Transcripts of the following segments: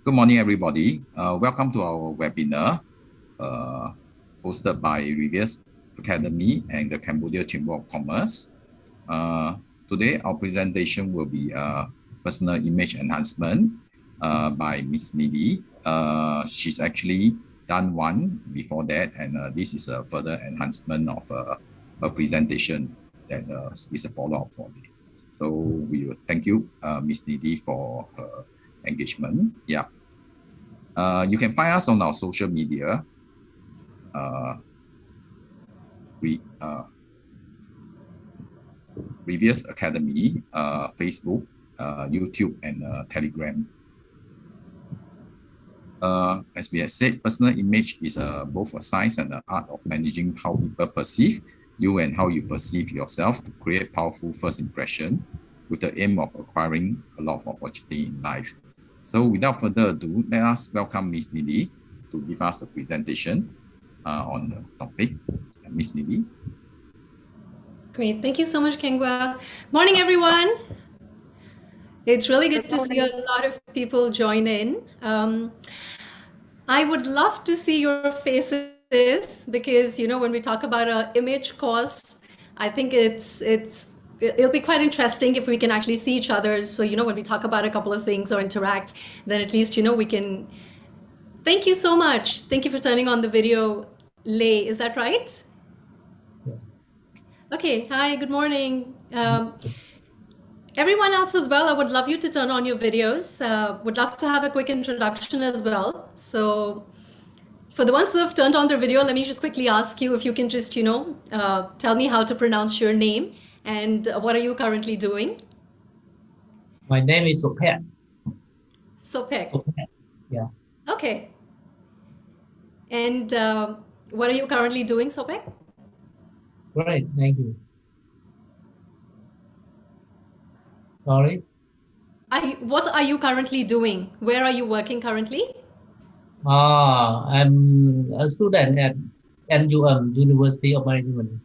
Good morning, everybody. Welcome to our webinar hosted by Reveres Academy and the Cambodia Chamber of Commerce. Today, our presentation will be personal image enhancement by Miss Nidhi. She's actually done one before that, and this is a further enhancement of a presentation that is a follow-up for it. So we will thank you, Miss Nidhi, for her engagement. Yeah. You can find us on our social media. Reveres Academy, Facebook, YouTube, and Telegram. As we have said, personal image is both a science and an art of managing how people perceive you and how you perceive yourself to create powerful first impression with the aim of acquiring a lot of opportunity in life. So without further ado, let us welcome Miss Nidhi to give us a presentation on the topic. Miss Nidhi. Great. Thank you so much, Kengwa. Morning, everyone. It's really good to see a lot of people join in. I would love to see your faces because, when we talk about an image course, I think it'll be quite interesting if we can actually see each other. So, when we talk about a couple of things or interact, then at least, we can. Thank you so much. Thank you for turning on the video, Lay. Is that right? Yeah. Okay. Hi, good morning. Everyone else as well, I would love you to turn on your videos. Would love to have a quick introduction as well. So for the ones who have turned on their video, let me just quickly ask you if you can just, tell me how to pronounce your name and what are you currently doing? My name is Sopek. Sopek. Yeah. Okay. And what are you currently doing, Sopek? Great, thank you. Sorry? What are you currently doing? Where are you working currently? I'm a student at NUM, University of Management.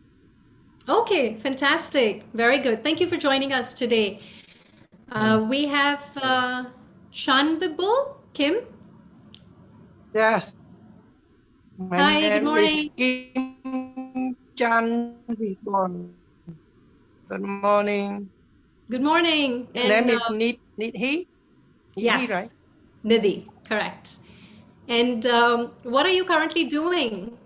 Okay, fantastic. Very good. Thank you for joining us today. We have Shanvibul Kim. Yes. Hi, good morning. Kim Chanvibol. Good morning. Good morning. Your name is Nidhi? Yes, right? Nidhi, correct. And what are you currently doing?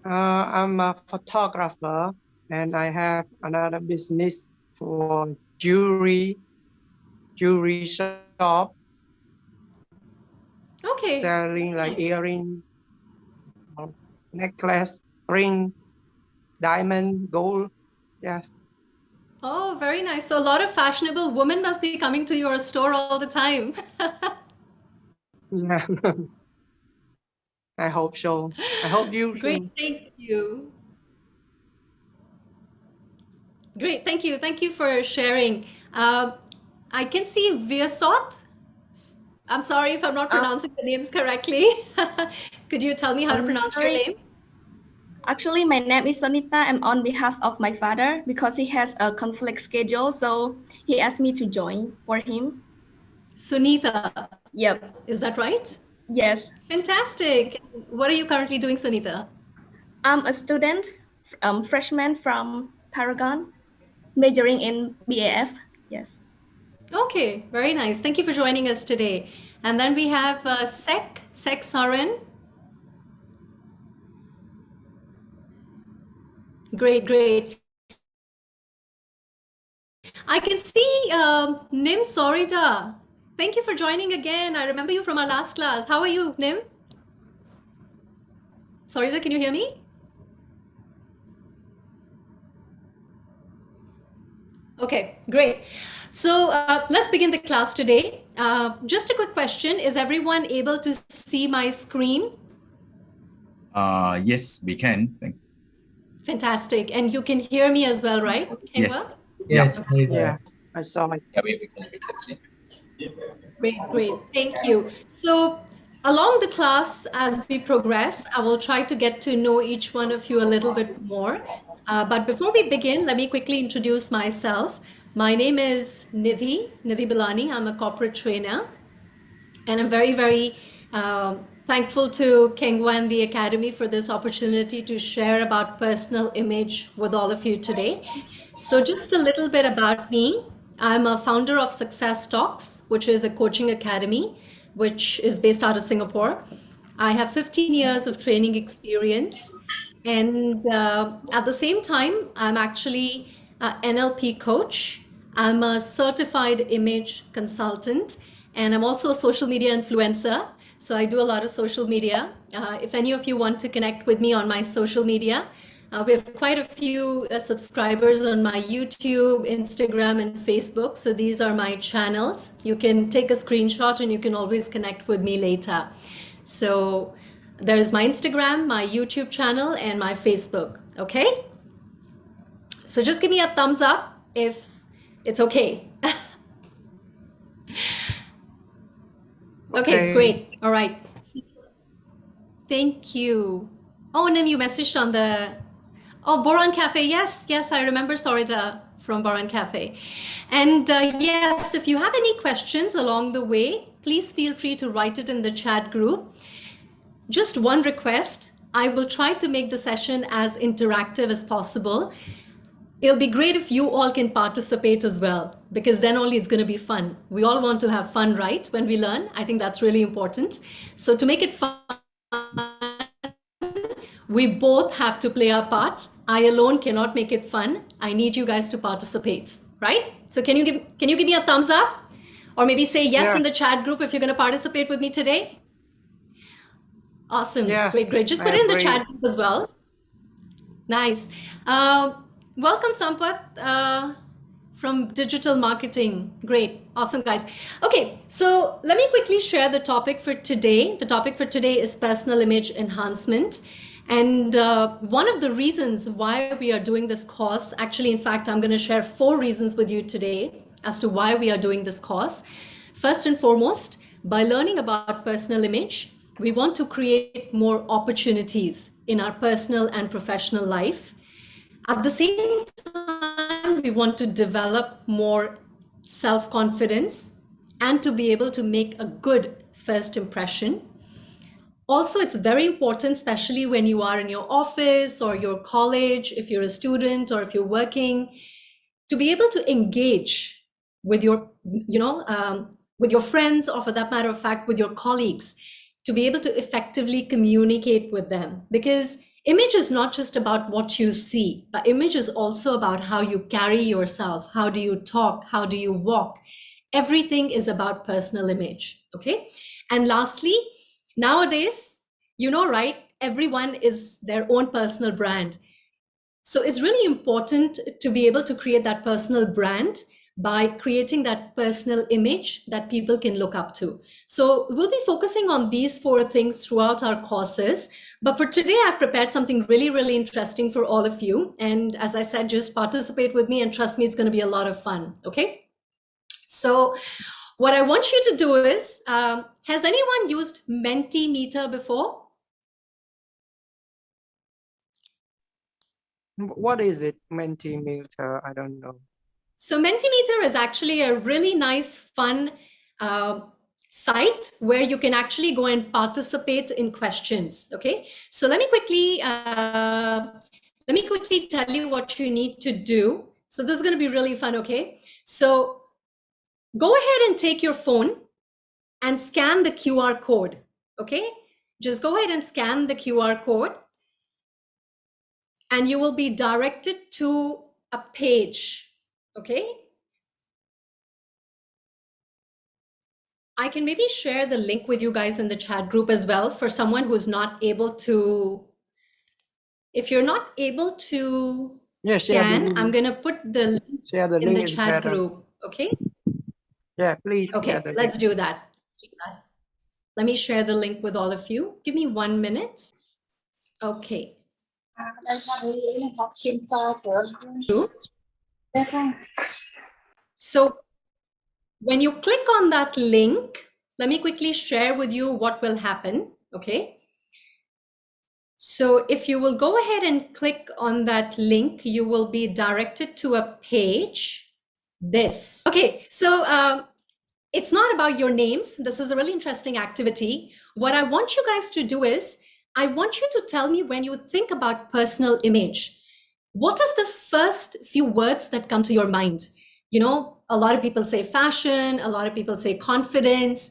I'm a photographer and I have another business for jewelry shop. Okay. Selling like earring, necklace, ring, diamond, gold. Yes. Oh, very nice. So a lot of fashionable women must be coming to your store all the time. Yeah. I hope so. I hope you Great, too. thank you. Great, thank you. Thank you for sharing. I can see Vyasoth. I'm sorry if I'm not pronouncing the names correctly. Could you tell me how to pronounce your name? Actually, my name is Sonita. I'm on behalf of my father because he has a conflict schedule. So he asked me to join for him. Sunita. Yep. Is that right? Yes. Fantastic. What are you currently doing, Sunita? I'm a student, freshman from Paragon, majoring in BAF. Yes. Okay, very nice. Thank you for joining us today. And then we have Sek Sarin. Great, great. I can see Nim Sorita. Thank you for joining again. I remember you from our last class. How are you, Nim? Sorita, can you hear me? Okay, great. So let's begin the class today. Just a quick question. Is everyone able to see my screen? Yes, we can. Fantastic. And you can hear me as well, right? Yes. Yes, very well. Yeah, I saw it. Yeah, we can see. Great, great. Thank you. So along the class, as we progress, I will try to get to know each one of you a little bit more. But before we begin, let me quickly introduce myself. My name is Nidhi Belani. I'm a corporate trainer. And I'm very, very thankful to Kengwa and the Academy for this opportunity to share about personal image with all of you today. So just a little bit about me. I'm a founder of Success Talks, which is a coaching academy, which is based out of Singapore. I have 15 years of training experience. And at the same time, I'm actually an NLP coach. I'm a certified image consultant, and I'm also a social media influencer. So I do a lot of social media. If any of you want to connect with me on my social media, we have quite a few subscribers on my YouTube, Instagram, and Facebook. So these are my channels. You can take a screenshot and you can always connect with me later. So there is my Instagram, my YouTube channel, and my Facebook. Okay? So just give me a thumbs up if it's okay. Okay, great. All right. Thank you. Oh, and then you messaged on the Boran Cafe. Yes, yes, I remember Sorita from Boran Cafe. And yes, if you have any questions along the way, please feel free to write it in the chat group. Just one request, I will try to make the session as interactive as possible. It'll be great if you all can participate as well, because then only it's going to be fun. We all want to have fun, right? When we learn, I think that's really important. So to make it fun, we both have to play our part. I alone cannot make it fun. I need you guys to participate, right? So can you give me a thumbs up? Or maybe say yes in the chat group if you're going to participate with me today. Awesome. Yeah, Great, great. Just put it in the chat group as well. Nice. Welcome, Sampath, from digital marketing. Great. Awesome, guys. Okay, so let me quickly share the topic for today. The topic for today is personal image enhancement. And one of the reasons why we are doing this course, actually, in fact, I'm going to share 4 reasons with you today as to why we are doing this course. First and foremost, by learning about personal image, we want to create more opportunities in our personal and professional life. At the same time, we want to develop more self-confidence and to be able to make a good first impression. Also, it's very important, especially when you are in your office or your college, if you're a student or if you're working, to be able to engage with your, with your friends, or for that matter of fact, with your colleagues, to be able to effectively communicate with them. Because image is not just about what you see, but image is also about how you carry yourself, how do you talk, how do you walk. Everything is about personal image, okay? And lastly, nowadays, right, everyone is their own personal brand. So it's really important to be able to create that personal brand by creating that personal image that people can look up to. So we'll be focusing on these 4 things throughout our courses. But for today, I've prepared something really, really interesting for all of you. And as I said, just participate with me and trust me, it's going to be a lot of fun. Okay. So what I want you to do is, has anyone used menteemeter before? What is it, menteemeter? I don't know. So menteemeter is actually a really nice, fun site where you can actually go and participate in questions. Okay, so let me quickly tell you what you need to do. So this is going to be really fun. Okay, so go ahead and take your phone and scan the QR code. Okay, just go ahead and scan the QR code, and you will be directed to a page. Okay, I can maybe share the link with you guys in the chat group as well for someone who's not able to. If you're not able to scan, I'm going to put the link in the chat group. Okay? Yeah, please. Okay, let's do that. Let me share the link with all of you. Give me 1 minute. Okay. So when you click on that link, let me quickly share with you what will happen. Okay. So if you will go ahead and click on that link, you will be directed to a page. This. Okay. So it's not about your names. This is a really interesting activity. What I want you guys to do is, I want you to tell me when you think about personal image, what is the first few words that come to your mind? You know, a lot of people say fashion, a lot of people say confidence.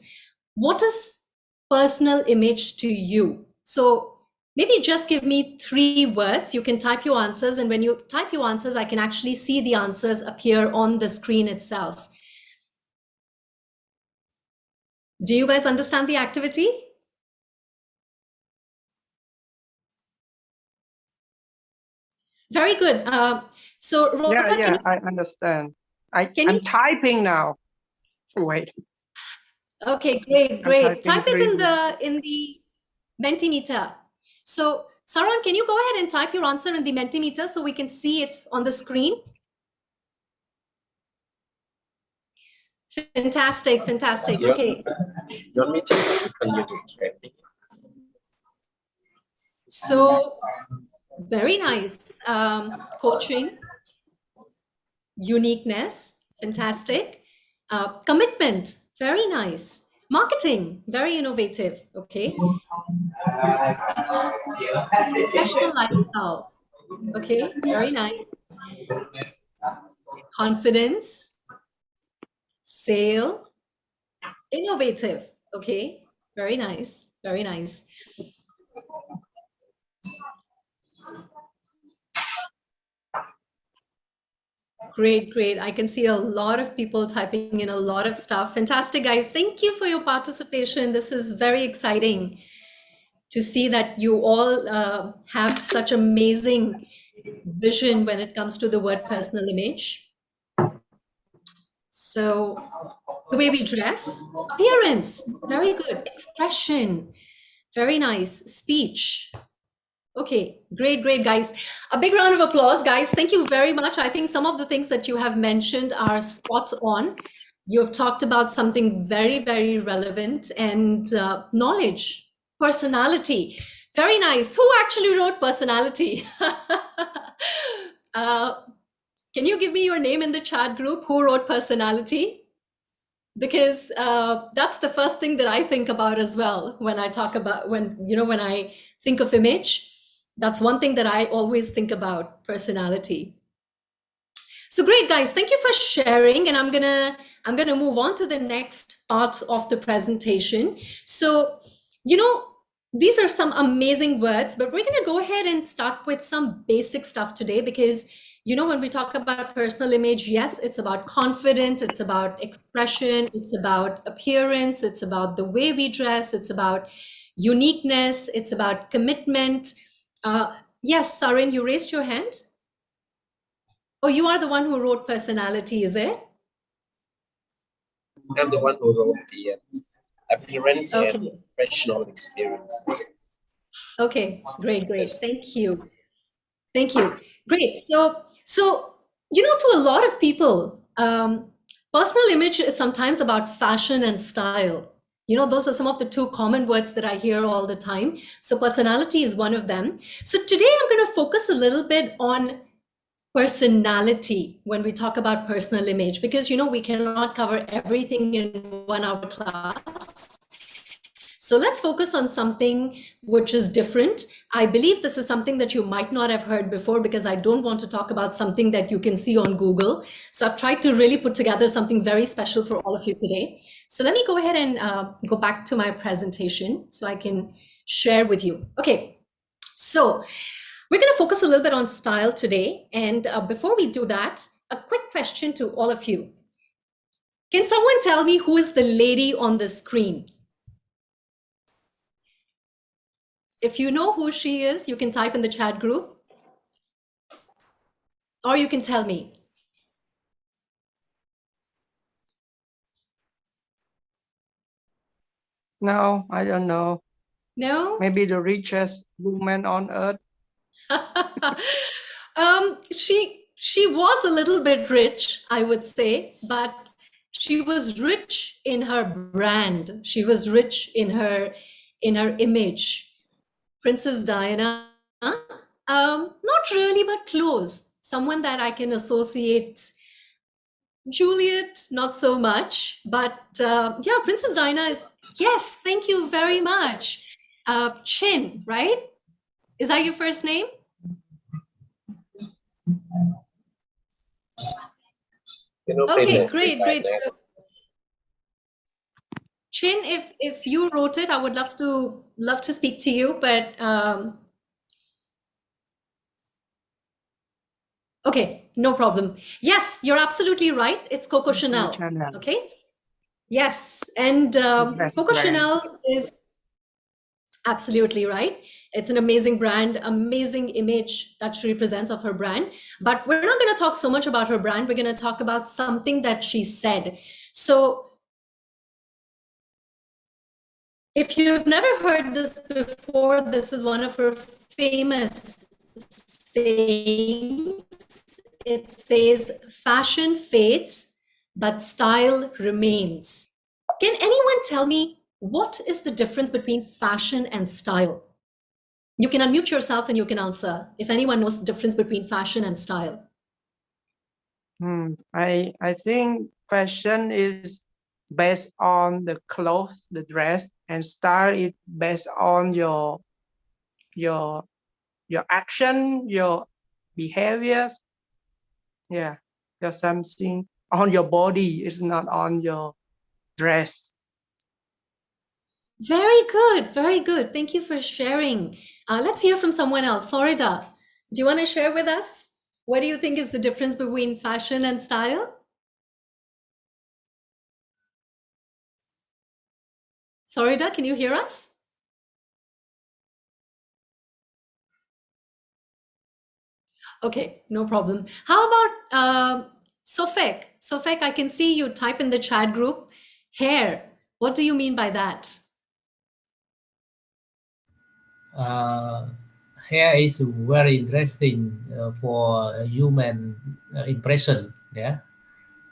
What is personal image to you? So maybe just give me 3 words. You can type your answers, and when you type your answers, I can actually see the answers appear on the screen itself. Do you guys understand the activity? Very good. So Roka, Yeah, I understand. can I'm you? typing now. Wait, Okay, great, I'm great. typing Type it 3 in the Mentimeter. So Saron, can you go ahead and type your answer in the Mentimeter so we can see it on the screen? Fantastic, fantastic. Okay. So very nice. Coaching, uniqueness, fantastic. Commitment, very nice. Marketing, very innovative. Okay. Professional lifestyle. Okay, very nice. Confidence, sale, innovative. Okay, very nice, very nice. Great, great. I can see a lot of people typing in a lot of stuff. Fantastic, guys. Thank you for your participation. This is very exciting to see that you all have such amazing vision when it comes to the word personal image. So the way we dress, appearance, very good. Expression, very nice. Speech. Okay, great, great, guys. A big round of applause, guys. Thank you very much. I think some of the things that you have mentioned are spot on. You've talked about something very, very relevant, and knowledge, personality. Very nice. Who actually wrote personality? uh, can you give me your name in the chat group? Who wrote personality? Because that's the first thing that I think about as well when I talk about, when I think of image. That's one thing that I always think about, personality. So great, guys. Thank you for sharing. And I'm gonna move on to the next part of the presentation. So, these are some amazing words, but we're gonna go ahead and start with some basic stuff today because when we talk about personal image, yes, it's about confidence, it's about expression, it's about appearance, it's about the way we dress, it's about uniqueness, it's about commitment. Yes, Sarin, you raised your hand. Oh, you are the one who wrote personality, is it? I'm the one who wrote the appearance Okay. and professional experiences. Okay, great, great. Thank you. Thank you. Great. So to a lot of people, personal image is sometimes about fashion and style. Those are some of the 2 common words that I hear all the time. So personality is one of them. So today I'm going to focus a little bit on personality when we talk about personal image, because we cannot cover everything in 1 hour class. So let's focus on something which is different. I believe this is something that you might not have heard before because I don't want to talk about something that you can see on Google. So I've tried to really put together something very special for all of you today. So let me go ahead and go back to my presentation so I can share with you. Okay, so we're going to focus a little bit on style today. And before we do that, a quick question to all of you. Can someone tell me who is the lady on the screen? If you know who she is, you can type in the chat group, or you can tell me. No, I don't know. No? Maybe the richest woman on earth. She was a little bit rich, I would say, but she was rich in her brand. She was rich in her image. Princess Diana, not really, but close. Someone that I can associate Juliet, not so much, but yeah, Princess Diana is, yes, thank you very much. Chin, right? Is that your first name? Okay, great, great. So, Chin, if you wrote it, I would love to speak to you, but okay, no problem. Yes, you're absolutely right. It's Coco Chanel. Chanel. Okay. Yes, and Best Coco brand. Chanel is absolutely right. It's an amazing brand, amazing image that she represents of her brand. But we're not going to talk so much about her brand. We're going to talk about something that she said. So if you've never heard this before, this is one of her famous sayings. It says, fashion fades, but style remains. Can anyone tell me what is the difference between fashion and style? You can unmute yourself and you can answer if anyone knows the difference between fashion and style. I think fashion is based on the clothes, the dress, and style is based on your action, your behaviors. Yeah, there's something on your body. It's not on your dress. Very good, very good. Thank you for sharing. Let's hear from someone else. Sorida, do you want to share with us? What do you think is the difference between fashion and style? Sorida, can you hear us? Okay, no problem. How about Sofek? Sofek, I can see you type in the chat group, hair. What do you mean by that? Hair is very interesting for human impression. Yeah.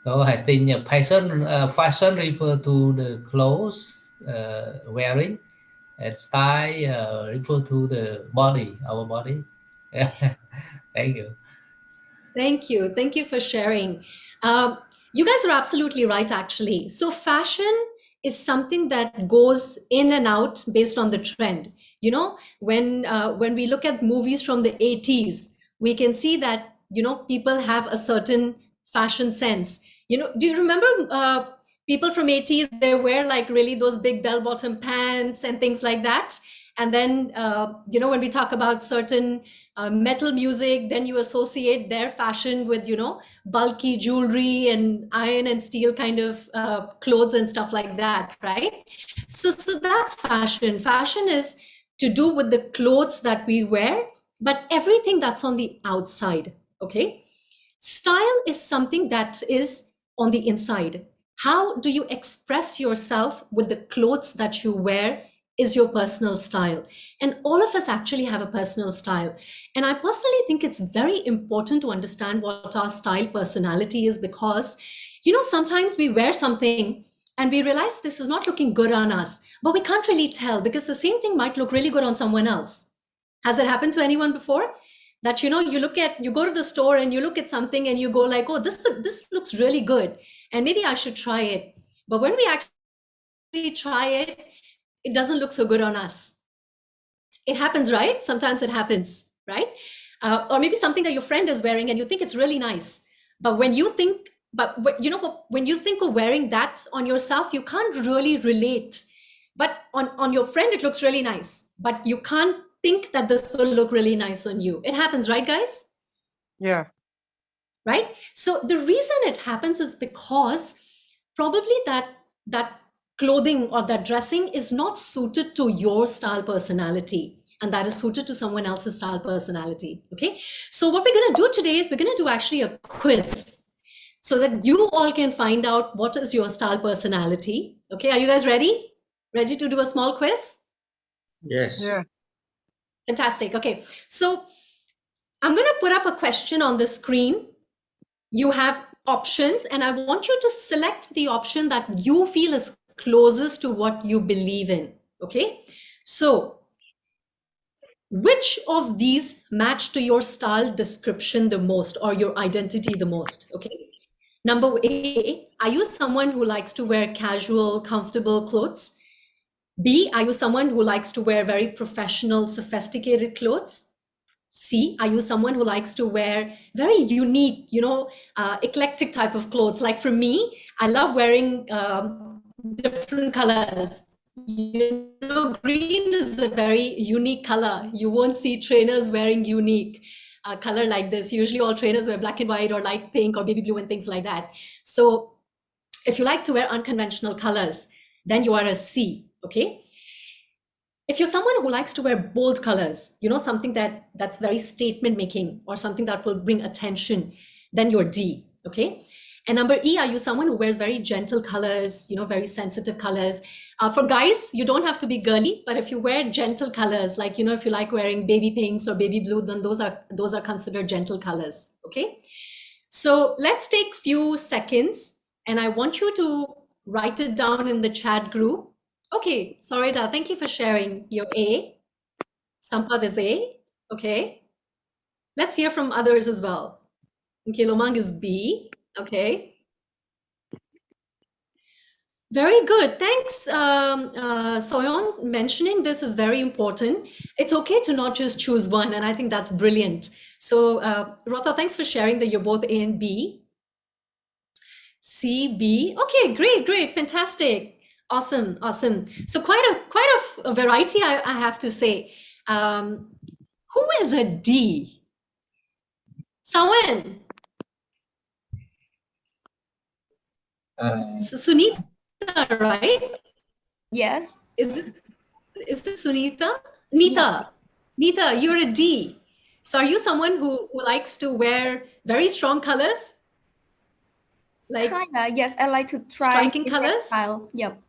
So I think fashion refer to the clothes wearing, and style refer to the body, our body. Thank you. Thank you. Thank you for sharing. You guys are absolutely right, actually. So, fashion is something that goes in and out based on the trend. You know, when we look at movies from the 80s, we can see that, you know, people have a certain fashion sense. You know, do you remember people from 80s? They wear like really those big bell-bottom pants and things like that. And then, you know, when we talk about certain metal music, then you associate their fashion with, you know, bulky jewelry and iron and steel kind of clothes and stuff like that, right? So that's fashion. Fashion is to do with the clothes that we wear, but everything that's on the outside. Okay. Style is something that is on the inside. How do you express yourself with the clothes that you wear is your personal style. And all of us actually have a personal style. And I personally think it's very important to understand what our style personality is, because, you know, sometimes we wear something and we realize this is not looking good on us, but we can't really tell because the same thing might look really good on someone else. Has it happened to anyone before? That, you know, you go to the store and you look at something and you go like, oh, this looks really good, and maybe I should try it. But when we actually try it, it doesn't look so good on us. It happens, right? Sometimes it happens, right? Or maybe something that your friend is wearing and you think it's really nice, but when you think, you know, when you think of wearing that on yourself, you can't really relate. But on your friend, it looks really nice, but you can't think that this will look really nice on you. It happens, right, guys? Yeah. Right? So the reason it happens is because probably that clothing or that dressing is not suited to your style personality, and that is suited to someone else's style personality. Okay, so what we're going to do today is we're going to do actually a quiz so that you all can find out what is your style personality. Okay, are you guys ready to do a small quiz? Yes. Yeah. Fantastic. Okay, so I'm going to put up a question on the screen. You have options, and I want you to select the option that you feel is closest to what you believe in. Okay, so which of these match to your style description the most or your identity the most? Okay, Number A, are you someone who likes to wear casual, comfortable clothes? B, are you someone who likes to wear very professional, sophisticated clothes? C, are you someone who likes to wear very unique, eclectic type of clothes? Like for me, I love wearing different colors. Green is a very unique color. You won't see trainers wearing unique color like this. Usually all trainers wear black and white or light pink or baby blue and things like that. So if you like to wear unconventional colors, then you are a C, okay? If you're someone who likes to wear bold colors, something that's very statement making or something that will bring attention, then you're D, okay? And number E, are you someone who wears very gentle colors, very sensitive colors? For guys, you don't have to be girly, but if you wear gentle colors, like, if you like wearing baby pinks or baby blue, then those are considered gentle colors, okay? So let's take few seconds and I want you to write it down in the chat group. Okay, Sarita, thank you for sharing your A. Sampad is A, okay. Let's hear from others as well. Okay, Lomang is B, okay. Very good. Thanks, Soyon. Mentioning this is very important. It's okay to not just choose one, and I think that's brilliant. So, Rotha, thanks for sharing that you're both A and B. C, B. Okay, great, fantastic, awesome. So quite a variety, I have to say. Who is a D? Sawen. Sunita, right? Yes. Is this Sunita? Nita. Nita, you're a D. So are you someone who likes to wear very strong colors? Like Kinda, yes, I like to try striking different colors? style. Yep.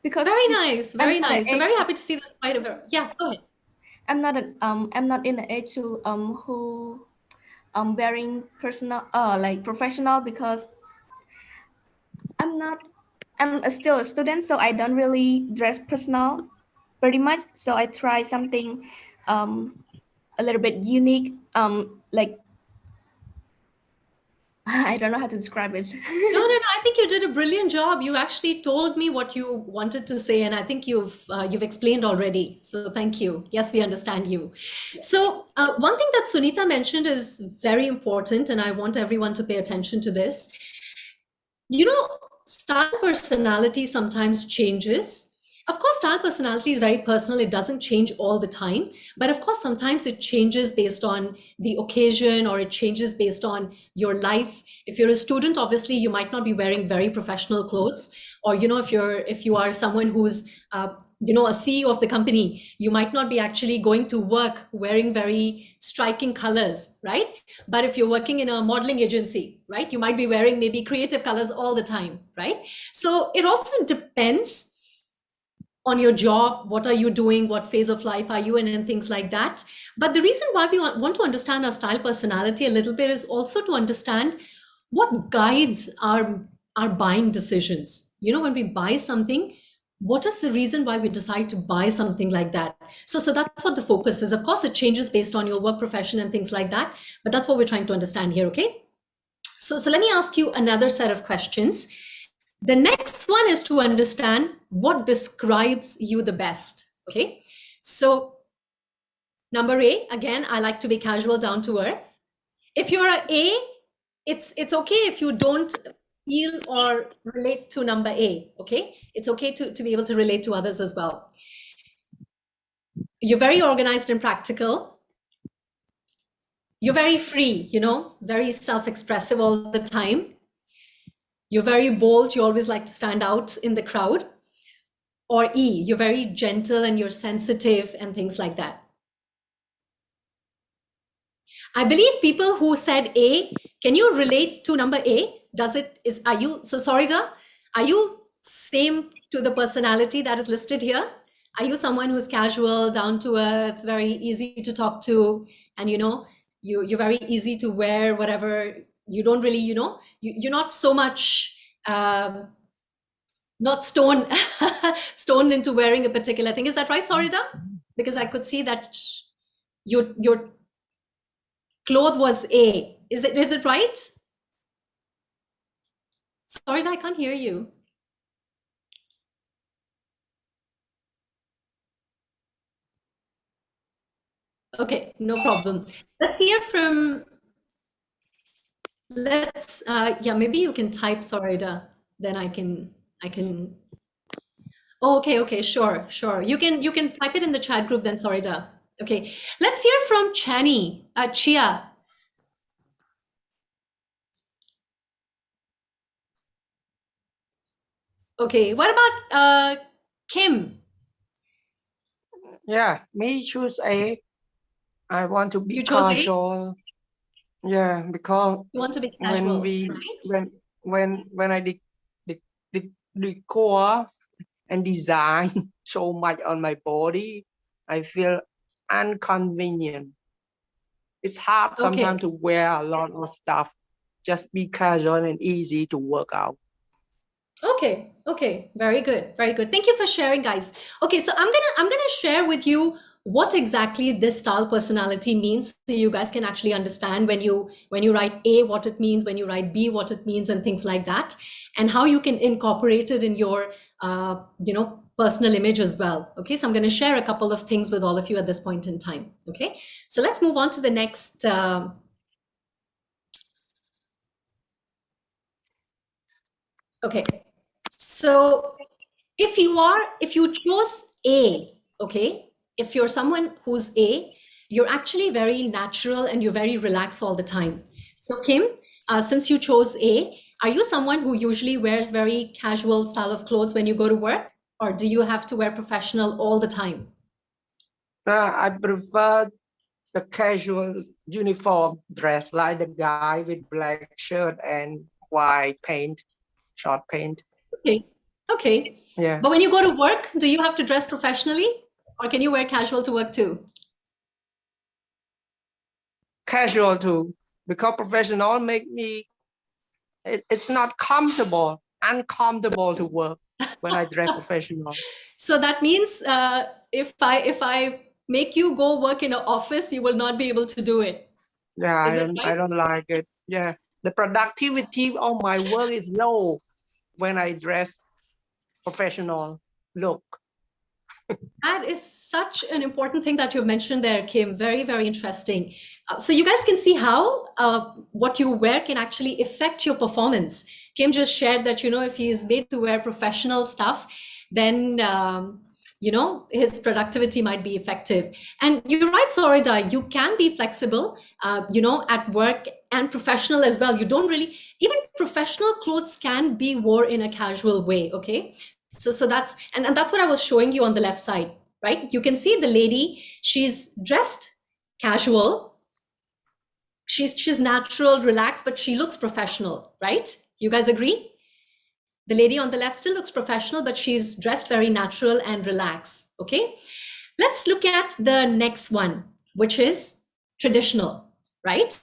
Because Very nice. I'm not an So age- very happy to see this quite a yeah, go ahead. I'm not in the age to who wearing personal like professional, because still a student, so I don't really dress personal pretty much. So I try something a little bit unique, like I don't know how to describe it. No, I think you did a brilliant job. You actually told me what you wanted to say, and I think you've explained already. So thank you. Yes, we understand you. So one thing that Sunita mentioned is very important, and I want everyone to pay attention to this. Style personality sometimes changes. Of course, style personality is very personal. It doesn't change all the time. But of course, sometimes it changes based on the occasion, or it changes based on your life. If you're a student, obviously, you might not be wearing very professional clothes. Or, if you are someone who's, a CEO of the company, you might not be actually going to work wearing very striking colors, right? But if you're working in a modeling agency, right, you might be wearing maybe creative colors all the time, right? So it also depends on your job. What are you doing? What phase of life are you in, and things like that. But the reason why we want to understand our style personality a little bit is also to understand what guides our buying decisions. When we buy something, what is the reason why we decide to buy something like that? So that's what the focus is. Of course, it changes based on your work profession and things like that, but that's what we're trying to understand here, okay? So let me ask you another set of questions. The next one is to understand what describes you the best, okay? So number A, again, I like to be casual, down to earth. If you're an A, it's okay if you don't feel or relate to number A, okay? It's okay to be able to relate to others as well. You're very organized and practical. You're very free, very self-expressive all the time. You're very bold. You always like to stand out in the crowd. Or E, you're very gentle and you're sensitive and things like that. I believe people who said A, can you relate to number A? Sarita, are you same to the personality that is listed here? Are you someone who's casual, down to earth, very easy to talk to, and you're very easy to wear whatever? You don't really, you're not so much not stoned into wearing a particular thing. Is that right, Sarita? Because I could see that your cloth was A. Is it right? Sorry, I can't hear you. Okay, no problem. Let's hear from, yeah, maybe you can type Sorida, then I can, oh, okay, sure. You can type it in the chat group then, Sorida. Okay, let's hear from Chani, Chia. Okay, what about Kim? Yeah, me choose A. I want to be You chose A? casual. Yeah, because You want to be when casual, we right? when I did decor and design so much on my body, I feel inconvenient. It's hard sometimes Okay. to wear a lot of stuff. Just be casual and easy to work out. Okay, very good, very good. Thank you for sharing, guys. Okay, so I'm gonna share with you what exactly this style personality means, so you guys can actually understand when you write A what it means, when you write B what it means, and things like that, and how you can incorporate it in your personal image as well. Okay, so I'm going to share a couple of things with all of you at this point in time. Okay, so let's move on to the next. Okay, so if you chose A, okay, if you're someone who's A, you're actually very natural and you're very relaxed all the time. So Kim, since you chose A, are you someone who usually wears very casual style of clothes when you go to work, or do you have to wear professional all the time? I prefer the casual uniform dress, like the guy with black shirt and white paint, short paint. Okay. Yeah. But when you go to work, do you have to dress professionally, or can you wear casual to work too? Casual too, because professional make me, it's not comfortable, uncomfortable to work when I dress professional. So that means if I make you go work in an office, you will not be able to do it. Yeah, Is it I right? don't like it. Yeah, the productivity of my work is low when I dress professional look. That is such an important thing that you've mentioned there, Kim. Very, very interesting. So you guys can see how what you wear can actually affect your performance. Kim just shared that, if he's made to wear professional stuff, then, his productivity might be effective. And you're right, Sorida, you can be flexible, at work and professional as well. You don't really, even professional clothes can be worn in a casual way, okay? So that's and that's what I was showing you on the left side, right? You can see the lady, she's dressed casual, she's natural, relaxed, but she looks professional, right? You guys agree? The lady on the left still looks professional, but she's dressed very natural and relaxed. Okay, let's look at the next one, which is traditional, right?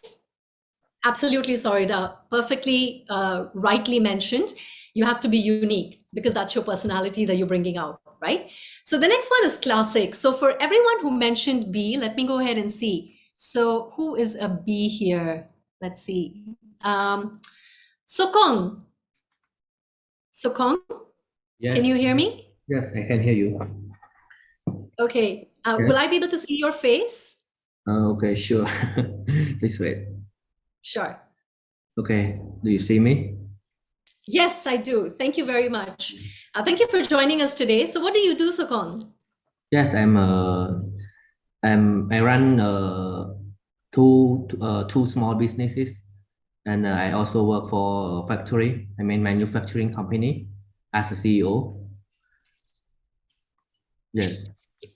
Absolutely, Sorida. Perfectly rightly mentioned. You have to be unique because that's your personality that you're bringing out, right? So the next one is classic. So for everyone who mentioned B, let me go ahead and see. So who is a B here? Let's see. Sokong. Sokong, Yes. can you hear me? Yes, I can hear you. Okay. Yes. Will I be able to see your face? Okay, sure. Please wait. Sure. Okay, do you see me? Yes, I do. Thank you very much. Thank you for joining us today. So what do you do, Sokong? Yes, I run two small businesses, and I also work for a factory. I mean manufacturing company as a CEO. Yes.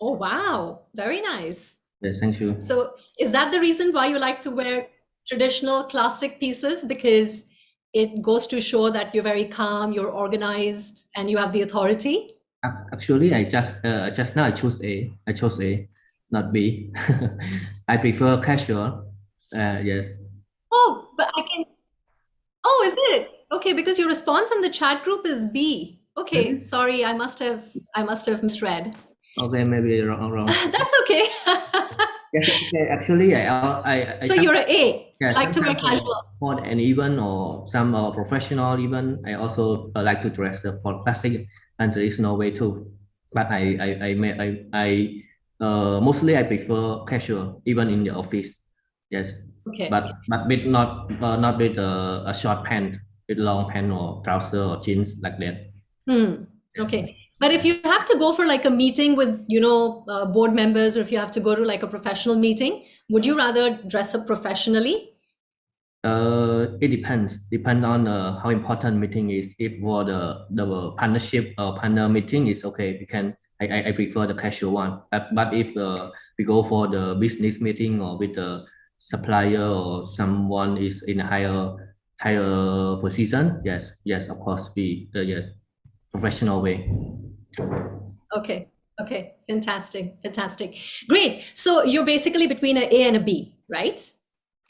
Oh, wow. Very nice. Yes, thank you. So is that the reason why you like to wear traditional classic pieces? Because it goes to show that you're very calm, you're organized, and you have the authority? Actually, I just now I chose A. I chose A, not B. I prefer casual. Yes. Oh, but I can. Oh, is it? Okay, because your response in the chat group is B. Okay, Really? sorry, I must have misread. Okay, maybe wrong. That's okay. Yes, okay. Actually, So you're an A, yeah, like to wear sometimes casual. for an event or some professional event, I also like to dress for classic and traditional way too. But mostly I prefer casual, even in the office. Yes, Okay. but with not with a short pant, with long pant or trouser or jeans like that. Okay. But if you have to go for like a meeting with, board members, or if you have to go to like a professional meeting, would you rather dress up professionally? It depends. Depend on how important meeting is. If for the partnership or partner meeting is okay, we can. I prefer the casual one. But if we go for the business meeting or with the supplier or someone is in a higher position, yes, of course, yes, professional way. Okay. Okay. Fantastic. Fantastic. Great. So you're basically between an A and a B, right?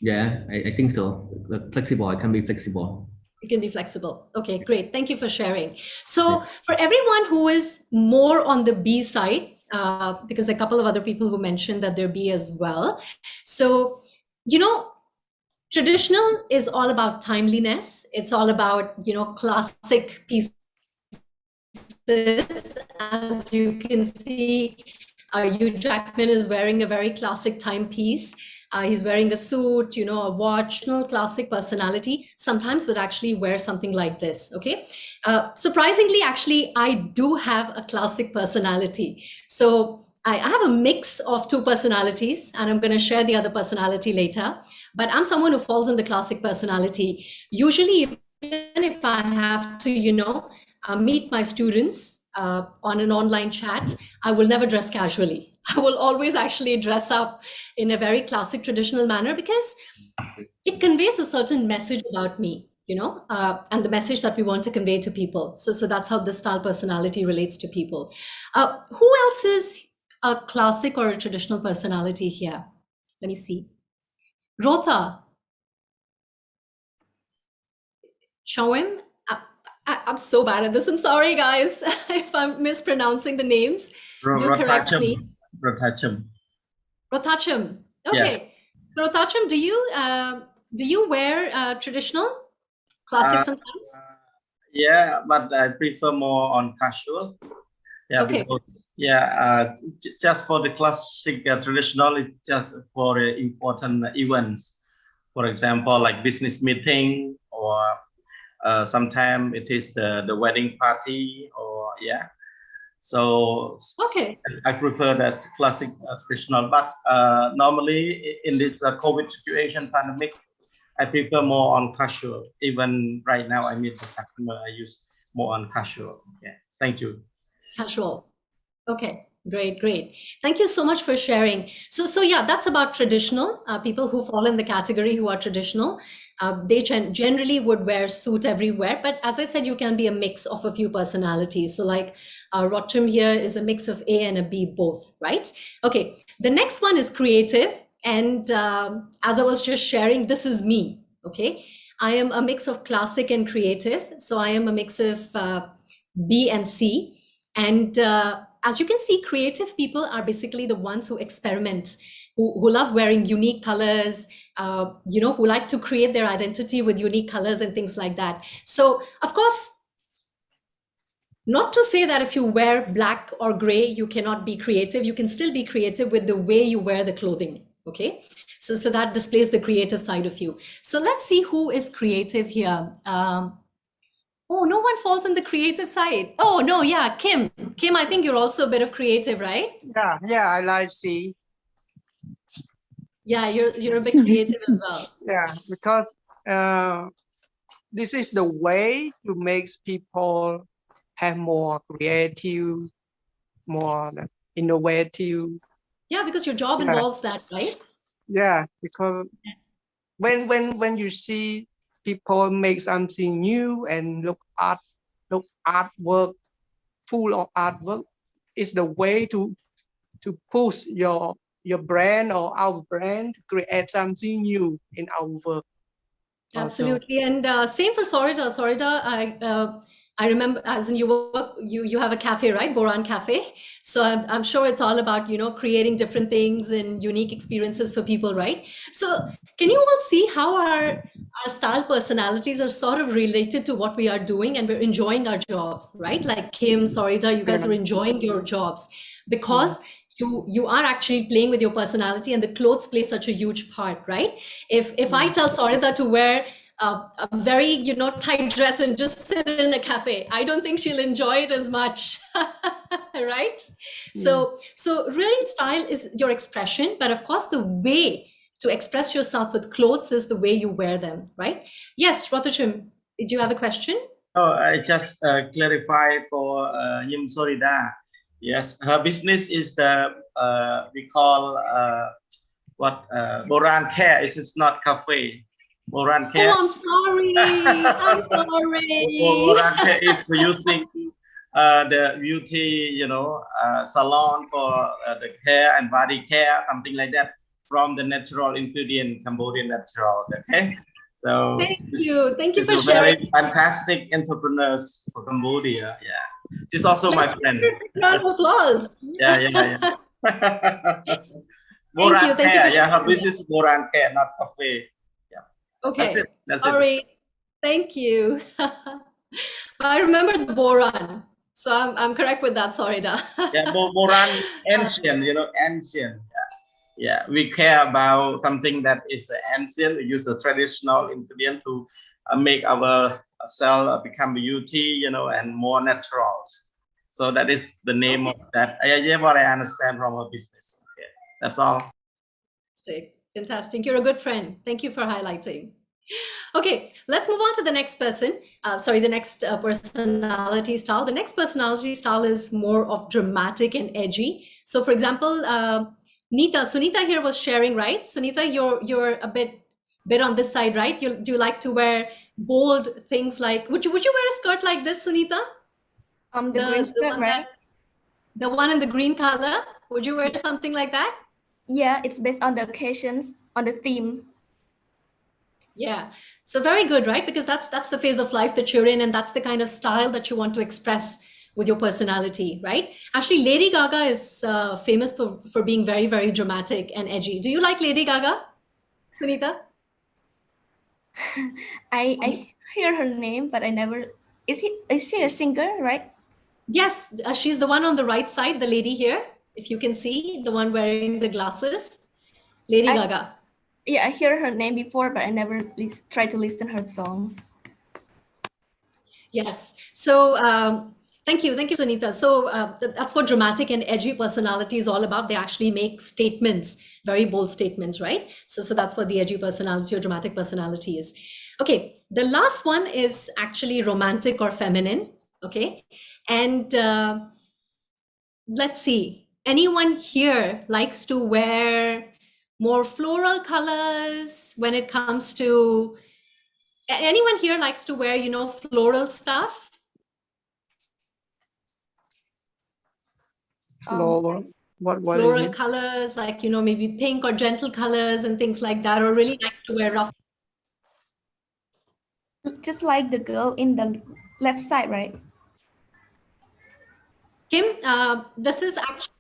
Yeah, I think so. Flexible. I can be flexible. You can be flexible. Okay, great. Thank you for sharing. So for everyone who is more on the B side, because a couple of other people who mentioned that they're B as well. So, traditional is all about timeliness. It's all about, classic pieces. As you can see, Hugh Jackman is wearing a very classic timepiece. He's wearing a suit, a watch. No classic personality sometimes would actually wear something like this. Okay. Surprisingly, actually, I do have a classic personality. So I have a mix of two personalities, and I'm going to share the other personality later. But I'm someone who falls in the classic personality. Usually, even if I have to, meet my students on an online chat, I will never dress casually. I will always actually dress up in a very classic traditional manner, because it conveys a certain message about me, and the message that we want to convey to people. So that's how the style personality relates to people. Who else is a classic or a traditional personality here? Let me see. Rotha, show him. I'm so bad at this. I'm sorry, guys, if I'm mispronouncing the names. Do correct me. Rothacham. Rothacham. Yes. Okay. Rothacham, do you wear traditional, classic sometimes? Yeah, but I prefer more on casual. Yeah, Okay. because just for the classic traditional, it's just for important events. For example, like business meeting, or sometimes it is the wedding party, or So Okay. I prefer that classic traditional. But normally in this COVID situation, pandemic, I prefer more on casual. Even right now, I meet the customer, I use more on casual. Yeah, thank you. Casual. Okay, great. Thank you so much for sharing. So yeah, that's about traditional. People who fall in the category who are traditional, they generally would wear suit everywhere. But as I said, you can be a mix of a few personalities. So like Rotham here is a mix of A and a B both, right? Okay, the next one is creative. And as I was just sharing, this is me, okay? I am a mix of classic and creative. So I am a mix of B and C. And as you can see, creative people are basically the ones who experiment, who love wearing unique colors, who like to create their identity with unique colors and things like that. So, of course, not to say that if you wear black or gray, you cannot be creative. You can still be creative with the way you wear the clothing. Okay, so that displays the creative side of you. So let's see who is creative here. Oh, no one falls on the creative side. Oh, no, yeah, Kim. Kim, I think you're also a bit of creative, right? Yeah, I like see. Yeah, you're a bit creative as well. Yeah, because this is the way to make people have more creative, more innovative. Yeah, because your job involves that, right? Yeah, because when you see people make something new and look artwork, full of artwork, it's the way to push your brand or our brand to create something new in our work. Also. Absolutely. And same for Sorita. Sorita, I remember, as in you have a cafe, right? Boran Cafe. So I'm sure it's all about, creating different things and unique experiences for people, right? So can you all see how our style personalities are sort of related to what we are doing, and we're enjoying our jobs, right? Like Kim, Sorita, you guys are enjoying your jobs because you are actually playing with your personality, and the clothes play such a huge part, right? If I tell Sorita to wear a very tight dress and just sit in a cafe, I don't think she'll enjoy it as much. Right? So really, style is your expression, but of course the way to express yourself with clothes is the way you wear them, right? Yes, Rotuchim, did you have a question? Oh, I just clarify for Yim Sorida. Yes, her business is the we call Boran Care. It's not cafe. Boran Care. Oh, I'm sorry. I'm sorry. Boran Care is using the beauty, salon for the hair and body care, something like that, from the natural ingredient, Cambodian natural. Okay. So thank you for sharing. Very fantastic entrepreneurs for Cambodia. Yeah, she's also my friend. Round of applause. Yeah. Boran Care. Yeah, her business is Boran Care, not cafe. Yeah. Okay. That's Sorry. it. Thank you. I remember the Boran, so I'm correct with that. Sorry, Da. Yeah, Boran, ancient. Ancient. Yeah, we care about something that is ancient. We use the traditional ingredient to make our cell become beauty, and more natural. So that is the name of that. Yeah, what I understand from her business. Okay, that's all. Fantastic. You're a good friend. Thank you for highlighting. Okay, let's move on to the next person. The next personality style. The next personality style is more of dramatic and edgy. So, for example, Sunita here was sharing, right? Sunita, you're a bit on this side, right? Do you like to wear bold things like? Would you wear a skirt like this, Sunita? The green skirt, right? The one in the green color. Would you wear something like that? Yeah, it's based on the occasions, on the theme. Yeah, so very good, right? Because that's the phase of life that you're in, and that's the kind of style that you want to express with your personality, right? Actually, Lady Gaga is famous for being very, very dramatic and edgy. Do you like Lady Gaga, Sunita? I hear her name, but I never. Is she a singer, right? Yes, she's the one on the right side, the lady here, if you can see, the one wearing the glasses, Lady Gaga. Yeah, I hear her name before, but I never try to listen her songs. Yes. So thank you, Sunita. So that's what dramatic and edgy personality is all about. They actually make statements, very bold statements, right? So that's what the edgy personality or dramatic personality is. Okay, the last one is actually romantic or feminine. Okay, and let's see. Anyone here likes to wear more floral colors when it comes to? Anyone here likes to wear, floral stuff? Floral. What floral is it? colors, like maybe pink or gentle colors and things like that, or really likes to wear rough. Just like the girl in the left side, right? Kim, this is actually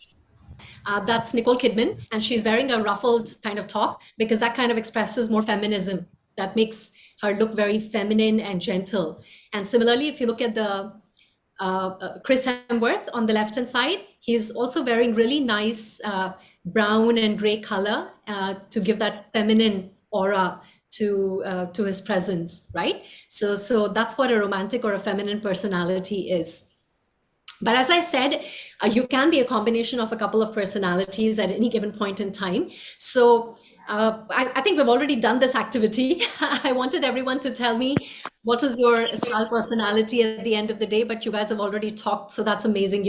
that's Nicole Kidman, and she's wearing a ruffled kind of top because that kind of expresses more feminism. That makes her look very feminine and gentle. And similarly, if you look at the Chris Hemsworth on the left-hand side, he's also wearing really nice brown and gray color to give that feminine aura to his presence, right? So that's what a romantic or a feminine personality is. But as I said, you can be a combination of a couple of personalities at any given point in time. So I think we've already done this activity. I wanted everyone to tell me what is your style personality at the end of the day, but you guys have already talked, so that's amazing,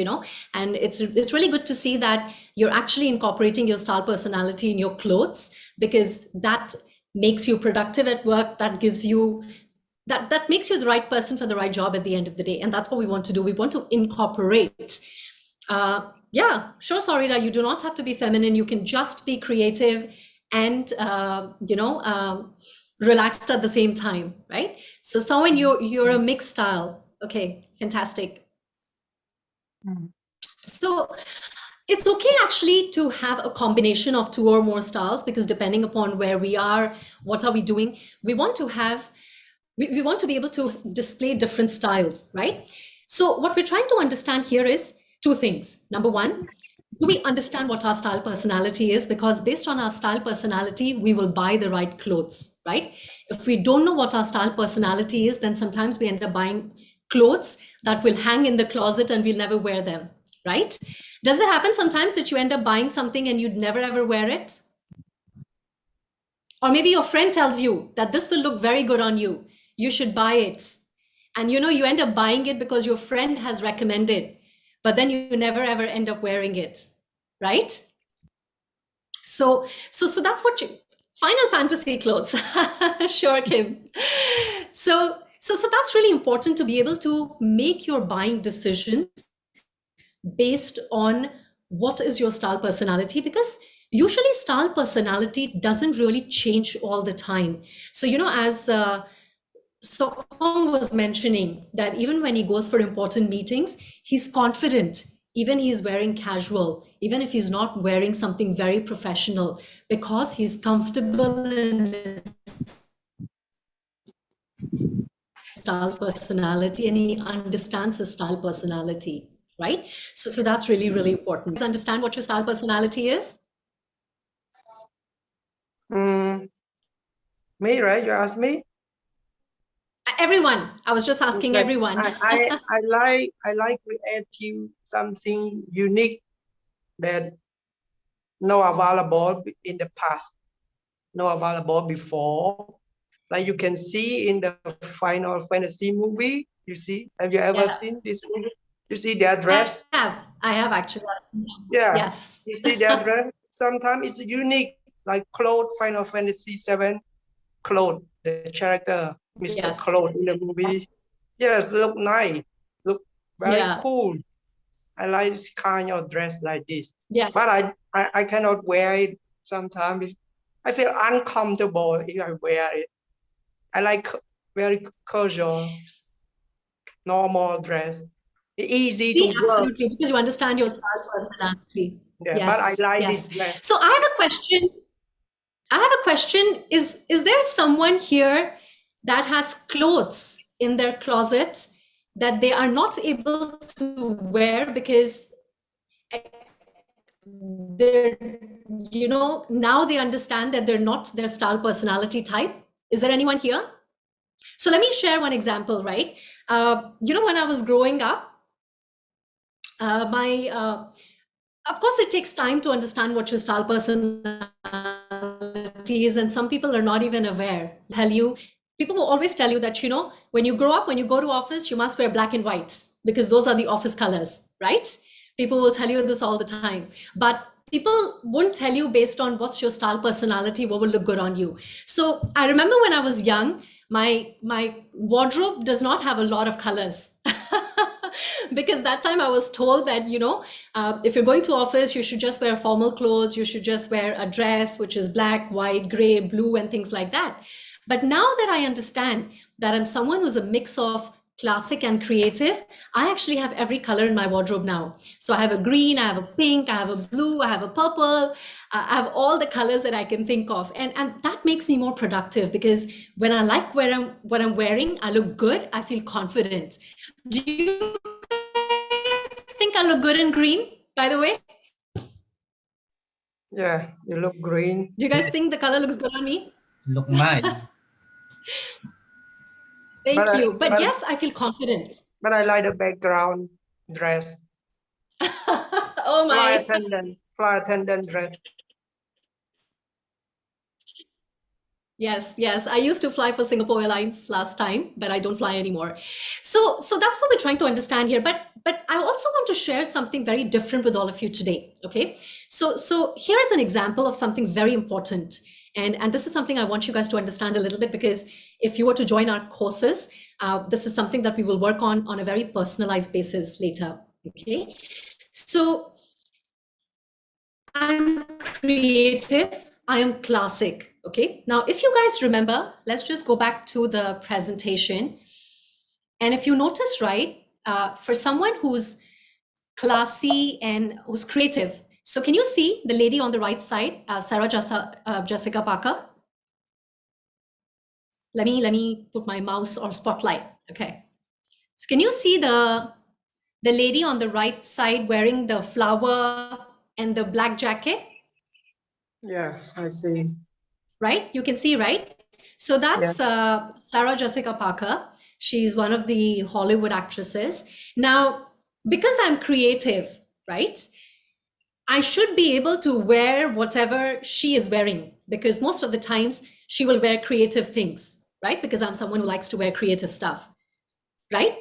and it's really good to see that you're actually incorporating your style personality in your clothes, because that makes you productive at work, that gives you that makes you the right person for the right job at the end of the day. And that's what we want to do. We want to incorporate. Yeah, sure, Sarita, you do not have to be feminine. You can just be creative and, relaxed at the same time, right? So Sowen, you're a mixed style. Okay, fantastic. So it's okay actually to have a combination of 2 or more styles, because depending upon where we are, what are we doing, we want to have, we want to be able to display different styles, right? So what we're trying to understand here is 2 things. Number 1, do we understand what our style personality is? Because based on our style personality, we will buy the right clothes, right? If we don't know what our style personality is, then sometimes we end up buying clothes that will hang in the closet and we'll never wear them, right? Does it happen sometimes that you end up buying something and you'd never ever wear it? Or maybe your friend tells you that this will look very good on you, you should buy it. And you know, you end up buying it because your friend has recommended, but then you never ever end up wearing it, right? So that's what you, Final Fantasy clothes. Sure, Kim. So that's really important, to be able to make your buying decisions based on what is your style personality, because usually style personality doesn't really change all the time. So, you know, as Sokong was mentioning, that even when he goes for important meetings, he's confident, even he's wearing casual, even if he's not wearing something very professional, because he's comfortable in his style personality and he understands his style personality, right? So that's really, really important. Understand what your style personality is? Me, right? You asked me? Everyone. I was just asking everyone. I like creative, something unique that not available in the past, not available before. Like you can see in the Final Fantasy movie. You see, have you ever seen this movie? You see their dress? I have actually. Yeah. Yes. You see their dress? Sometimes it's unique, like Claude, Final Fantasy 7, Claude, the character, Mr. Yes. Claude in the movie. Yes, look nice, look very cool. I like this kind of dress like this. Yes. But I cannot wear it sometimes. I feel uncomfortable if I wear it. I like very casual, normal dress. Easy to work. Absolutely, because you understand your style personality. Yeah, yes, but I like yes. this dress. So I have a question. Is there someone here that has clothes in their closet that they are not able to wear because they're, you know, now they understand that they're not their style personality type? Is there anyone here? So let me share one example, right? You know, when I was growing up, of course, it takes time to understand what your style personality is, and some people are not even aware. People will always tell you that, you know, when you grow up, when you go to office, you must wear black and whites because those are the office colors, right? People will tell you this all the time, but people won't tell you based on what's your style personality, what will look good on you. So I remember when I was young, my wardrobe does not have a lot of colors. Because that time I was told that, you know, if you're going to office, you should just wear formal clothes. You should just wear a dress, which is black, white, gray, blue, and things like that. But now that I understand that I'm someone who's a mix of classic and creative, I actually have every color in my wardrobe now. So I have a green, I have a pink, I have a blue, I have a purple, I have all the colors that I can think of. And that makes me more productive, because when I like what I'm wearing, I look good, I feel confident. Do you think I look good in green, by the way? Yeah, you look green. Do you guys think the color looks good on me? Look nice. Thank you. But yes, I feel confident. But I like the background dress. Oh my. Flight attendant dress. Yes, yes. I used to fly for Singapore Airlines last time, but I don't fly anymore. So that's what we're trying to understand here. But I also want to share something very different with all of you today. Okay. So here is an example of something very important. And this is something I want you guys to understand a little bit, because if you were to join our courses, this is something that we will work on a very personalized basis later. Okay. So I'm creative, I am classic. Okay. Now, if you guys remember, let's just go back to the presentation. And if you notice, right, for someone who's classy and who's creative. So can you see the lady on the right side, Jessica Parker? Let me put my mouse or spotlight. Okay. So can you see the lady on the right side wearing the flower and the black jacket? Yeah, I see. Right? You can see, right? So that's Sarah Jessica Parker. She's one of the Hollywood actresses. Now, because I'm creative, right? I should be able to wear whatever she is wearing because most of the times she will wear creative things, right? Because I'm someone who likes to wear creative stuff, right?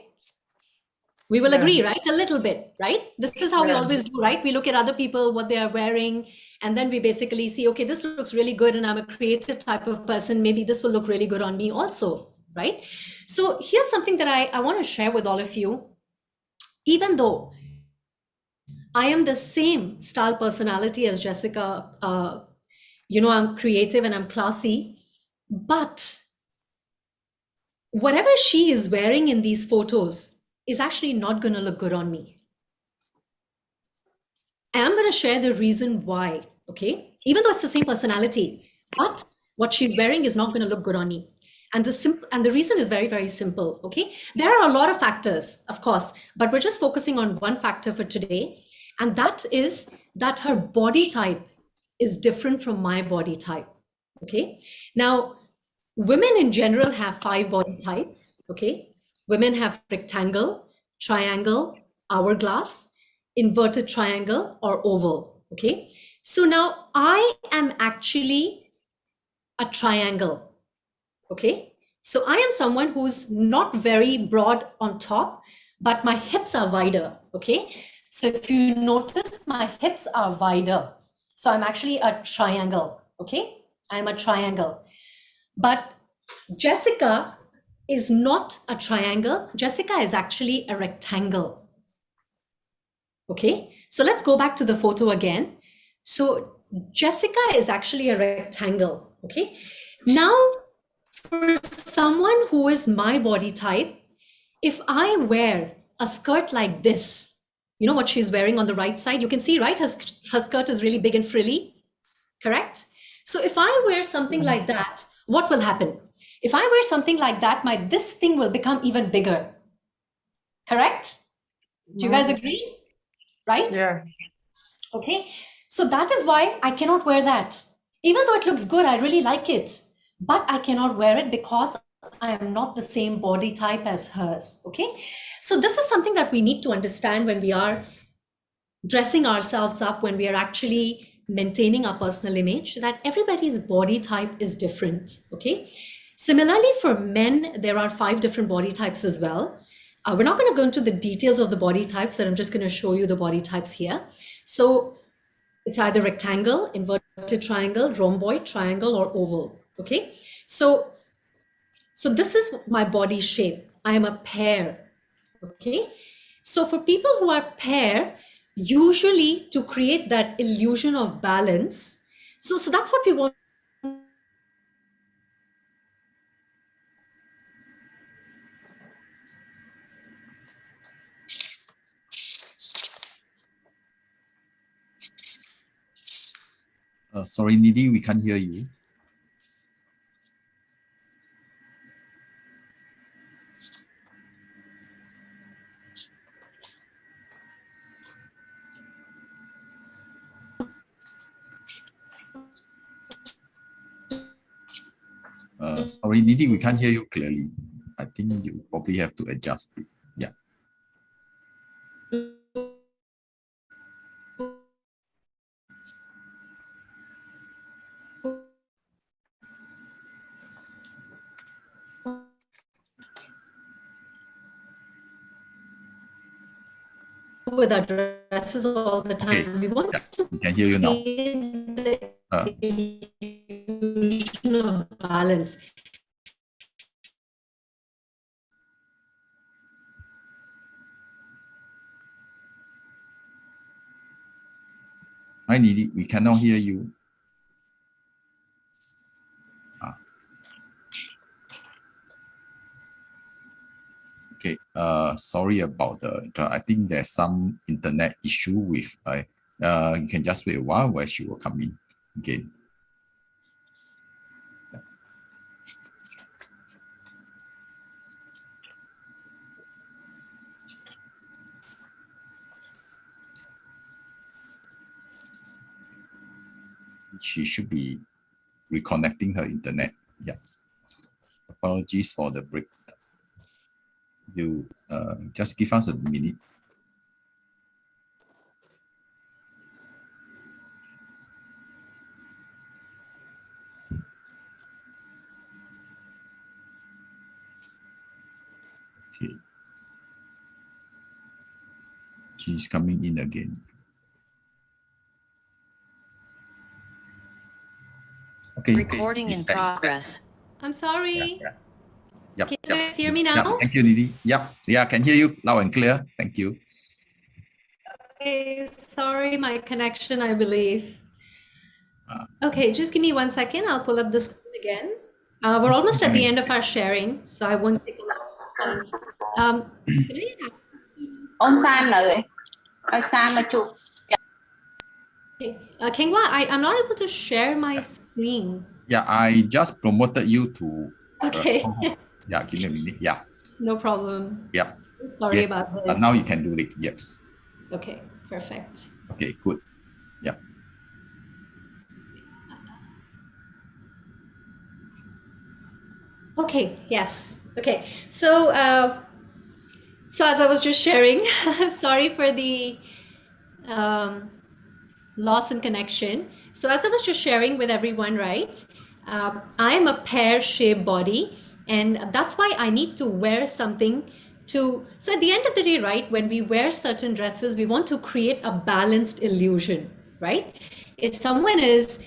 We will agree, right? A little bit, right? This is how we always do, right? We look at other people, what they are wearing, and then we basically see, okay, this looks really good, and I'm a creative type of person. Maybe this will look really good on me also, right? So here's something that I want to share with all of you. Even though I am the same style personality as Jessica, I'm creative and I'm classy, but whatever she is wearing in these photos is actually not going to look good on me. And I'm going to share the reason why, okay? Even though it's the same personality, but what she's wearing is not going to look good on me. And the reason is very, very simple, okay? There are a lot of factors, of course, but we're just focusing on one factor for today. And that is that her body type is different from my body type, okay? Now, women in general have 5 body types, okay? Women have rectangle, triangle, hourglass, inverted triangle, or oval, okay? So now I am actually a triangle, okay? So I am someone who's not very broad on top, but my hips are wider, okay? So if you notice, my hips are wider. So I'm actually a triangle, okay? I'm a triangle. But Jessica is not a triangle. Jessica is actually a rectangle. Okay, so let's go back to the photo again. So Jessica is actually a rectangle. Okay, now for someone who is my body type, if I wear a skirt like this, you know what she's wearing on the right side? You can see, right? Her skirt is really big and frilly, correct? So if I wear something like that, what will happen? If I wear something like that, this thing will become even bigger, correct? Do you guys agree? Right? Yeah. Okay. So that is why I cannot wear that. Even though it looks good, I really like it, but I cannot wear it because I am not the same body type as hers. Okay. So this is something that we need to understand when we are dressing ourselves up, when we are actually maintaining our personal image, that everybody's body type is different. Okay. Similarly, for men, there are 5 different body types as well. We're not going to go into the details of the body types, and I'm just going to show you the body types here. So it's either rectangle, inverted triangle, rhomboid, triangle, or oval. Okay. So this is my body shape. I am a pear. Okay. So for people who are pear, usually to create that illusion of balance, so that's what we want. Sorry, Nidhi, we can't hear you. Sorry, Nidhi, we can't hear you clearly. I think you probably have to adjust it. Yeah. With our dresses all the time. Okay. We want to we can hear you now. the illusion of balance. Hi, Nidhi, we cannot hear you. Okay, sorry about I think there's some internet issue with, you can just wait a while where she will come in again. She should be reconnecting her internet. Yeah. Apologies for the break. You just give us a minute. Okay. She's coming in again. Okay. Recording in progress. I'm sorry. Yeah. Yep. Can you guys hear me now? Yep. Thank you, Nidhi. Yep. Yeah, I can hear you loud and clear. Thank you. Okay, sorry, my connection, I believe. Okay, just give me 1 second. I'll pull up the screen again. We're almost at the end of our sharing, so I won't take a lot of time. On Sam rồi. Sam là chụp. Okay, Kengwa, I'm not able to share my screen. Yeah, I just promoted you to. Okay. Yeah, give me a minute. Yeah. No problem. Yep. Sorry about this. But now you can do it. Yes. Okay, perfect. Okay, good. Yeah. Okay, yes. Okay, so as I was just sharing, sorry for the loss in connection. So as I was just sharing with everyone, right, I am a pear-shaped body, and that's why I need to wear something so at the end of the day, right, when we wear certain dresses, we want to create a balanced illusion, right? If someone is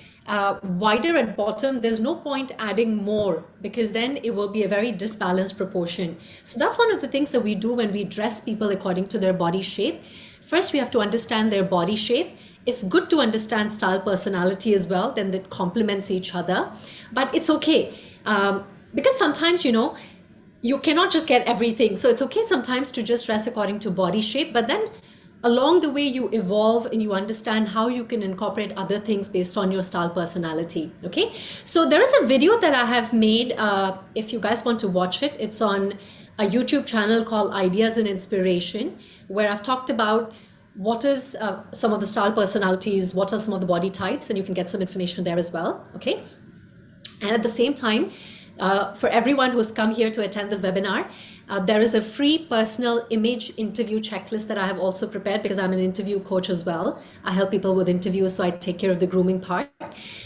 wider at bottom, there's no point adding more, because then it will be a very disbalanced proportion. So that's one of the things that we do when we dress people according to their body shape. First, we have to understand their body shape. It's good to understand style, personality as well, then that complements each other. But it's okay, because sometimes, you cannot just get everything. So it's okay sometimes to just dress according to body shape, but then along the way you evolve and you understand how you can incorporate other things based on your style, personality. Okay, so there is a video that I have made. If you guys want to watch it, it's on a YouTube channel called Ideas and Inspiration, where I've talked about what is some of the style personalities, what are some of the body types, and you can get some information there as well. Okay, and at the same time, for everyone who's come here to attend this webinar, there is a free personal image interview checklist that I have also prepared, because I'm an interview coach as well. I help people with interviews, so I take care of the grooming part.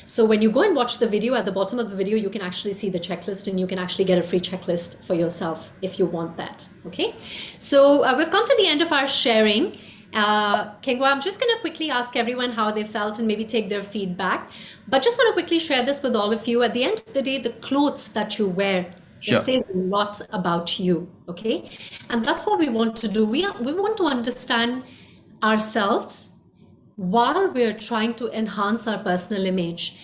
So when you go and watch the video, at the bottom of the video, you can actually see the checklist, and you can actually get a free checklist for yourself if you want that. Okay, so we've come to the end of our sharing. Kengwa, I'm just going to quickly ask everyone how they felt and maybe take their feedback. But just want to quickly share this with all of you. At the end of the day, the clothes that you wear, sure, it says a lot about you, okay? And that's what we want to do. We want to understand ourselves while we're trying to enhance our personal image.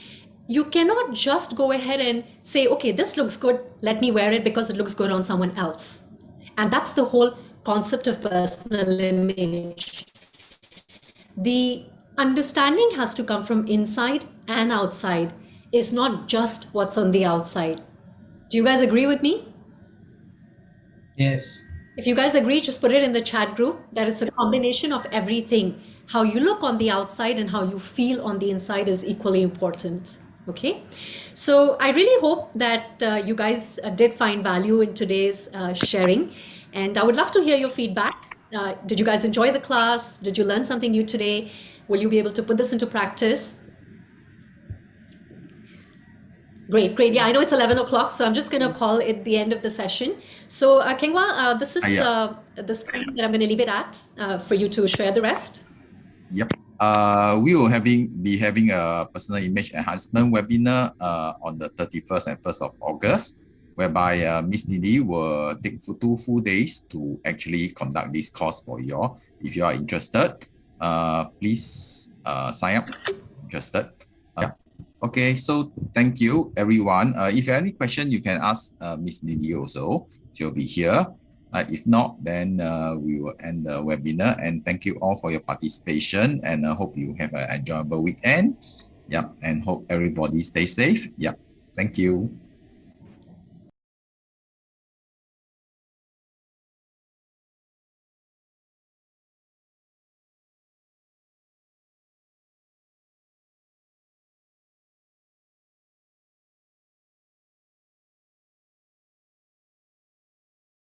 You cannot just go ahead and say, okay, this looks good, let me wear it because it looks good on someone else. And that's the whole concept of personal image. The understanding has to come from inside and outside. It's not just what's on the outside. Do you guys agree with me? Yes. If you guys agree, just put it in the chat group that it's a combination of everything. How you look on the outside and how you feel on the inside is equally important. Okay, so I really hope that you guys did find value in today's sharing. And I would love to hear your feedback. Did you guys enjoy the class? Did you learn something new today? Will you be able to put this into practice? Great, great. Yeah, I know it's 11 o'clock, so I'm just going to call it the end of the session. So Kengwa, this is the screen that I'm going to leave it at for you to share the rest. Yep. We will be having a personal image enhancement webinar on the 31st and 1st of August, whereby Miss Nidhi will take 2 full days to actually conduct this course for you all. If you are interested, please sign up. Interested? Okay, so thank you, everyone. If you have any question, you can ask Miss Nidhi also. She'll be here. If not, then we will end the webinar. And thank you all for your participation. And I hope you have an enjoyable weekend. Yeah, and hope everybody stay safe. Yeah, thank you.